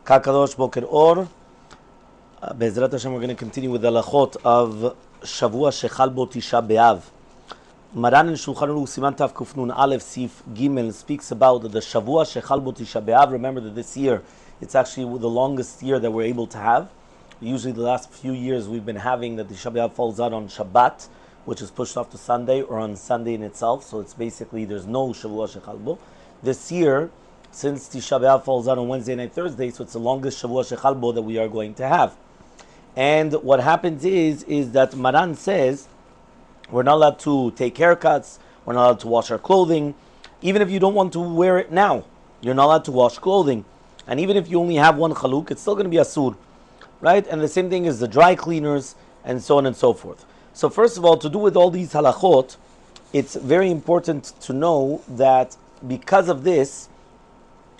Kakadosh Boker Or. Be'ezrat Hashem, we're going to continue with the halachot of Shavua Shechal Bo Tisha beav. Maran in Shulchan Aruch Siman Tav Kuf Nun Aleph Sif Gimel speaks about the Shavua Shechal Bo Tisha beav. Remember that this year it's actually the longest year that we're able to have. Usually the last few years we've been having that the Tisha B'Av falls out on Shabbat, which is pushed off to Sunday, or on Sunday in itself. So it's basically there's no Shavua Shechal Bo. This year, since Tisha B'Av falls out on Wednesday night, Thursday, so it's the longest Shavua Shechal Bo that we are going to have. And what happens is that Maran says we're not allowed to take haircuts, we're not allowed to wash our clothing. Even if you don't want to wear it now, you're not allowed to wash clothing. And even if you only have one chaluk, it's still going to be asur, right? And the same thing is the dry cleaners and so on and so forth. So first of all, to do with all these halachot, it's very important to know that because of this,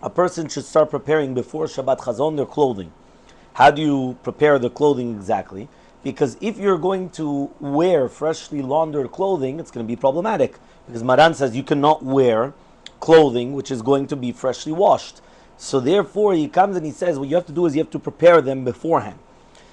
a person should start preparing before Shabbat Chazon their clothing. How do you prepare the clothing exactly? Because if you're going to wear freshly laundered clothing, it's going to be problematic. Because Maran says you cannot wear clothing which is going to be freshly washed. So therefore he comes and he says what you have to do is you have to prepare them beforehand.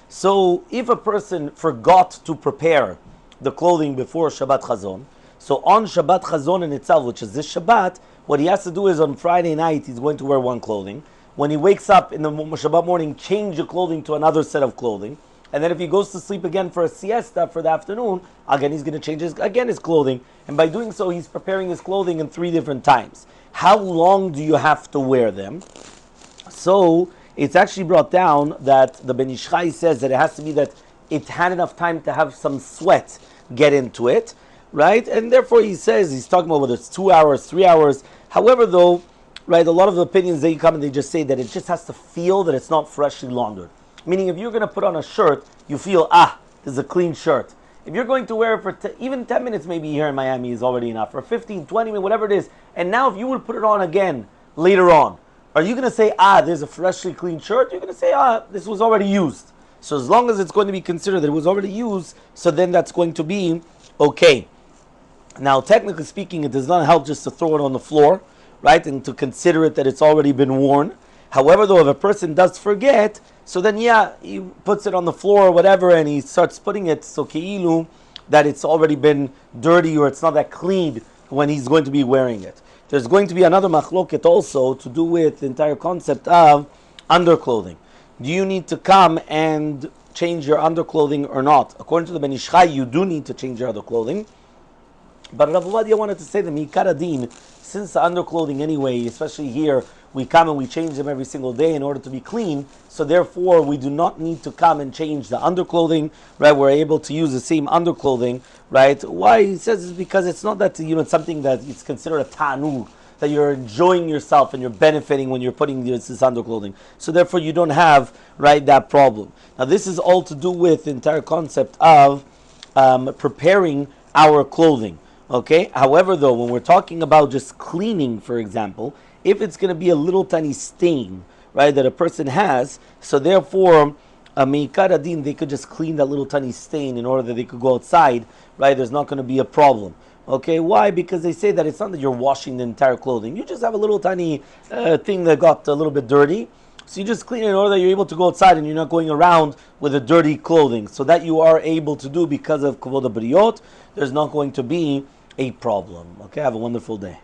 So if a person forgot to prepare the clothing before Shabbat Chazon, so on Shabbat Chazon in itself, which is this Shabbat, what he has to do is on Friday night he's going to wear one clothing. When he wakes up in the Shabbat morning, change the clothing to another set of clothing. And then if he goes to sleep again for a siesta for the afternoon, again he's going to change his clothing. And by doing so, he's preparing his clothing in 3 different times. How long do you have to wear them? So it's actually brought down that the Ben Ish Chai says that it has to be that it had enough time to have some sweat get into it, right? And therefore he says, he's talking about whether it's 2 hours, 3 hours. However though, right, a lot of the opinions they come and they just say that it just has to feel that it's not freshly laundered. Meaning if you're going to put on a shirt, you feel, this is a clean shirt. If you're going to wear it for even 10 minutes maybe here in Miami is already enough, or 15, 20 minutes, whatever it is. And now if you would put it on again later on, are you going to say, there's a freshly clean shirt? You're going to say, this was already used. So as long as it's going to be considered that it was already used, so then that's going to be okay. Now technically speaking, it does not help just to throw it on the floor, right, and to consider it that it's already been worn. However, though, if a person does forget, so then he puts it on the floor or whatever, and he starts putting it so keilu that it's already been dirty or it's not that clean when he's going to be wearing it. There's going to be another machloket also to do with the entire concept of underclothing. Do you need to come and change your underclothing or not? According to the Ben Ish Chai, you do need to change your underclothing. But Rav Ovadia wanted to say that Mikar Adin, since the underclothing anyway, especially here, we come and we change them every single day in order to be clean, so therefore we do not need to come and change the underclothing, right? We're able to use the same underclothing, right? Why? He says it's because it's not that, it's something that it's considered a ta'anug, that you're enjoying yourself and you're benefiting when you're putting this underclothing. So therefore you don't have, right, that problem. Now this is all to do with the entire concept of preparing our clothing. Okay. However, though, when we're talking about just cleaning, for example, if it's going to be a little tiny stain, right, that a person has, so therefore, meikar adin, they could just clean that little tiny stain in order that they could go outside, right? There's not going to be a problem. Okay. Why? Because they say that it's not that you're washing the entire clothing. You just have a little tiny thing that got a little bit dirty. So you just clean it in order that you're able to go outside and you're not going around with a dirty clothing. So that you are able to do because of kavod habriot, there's not going to be a problem. Okay, have a wonderful day.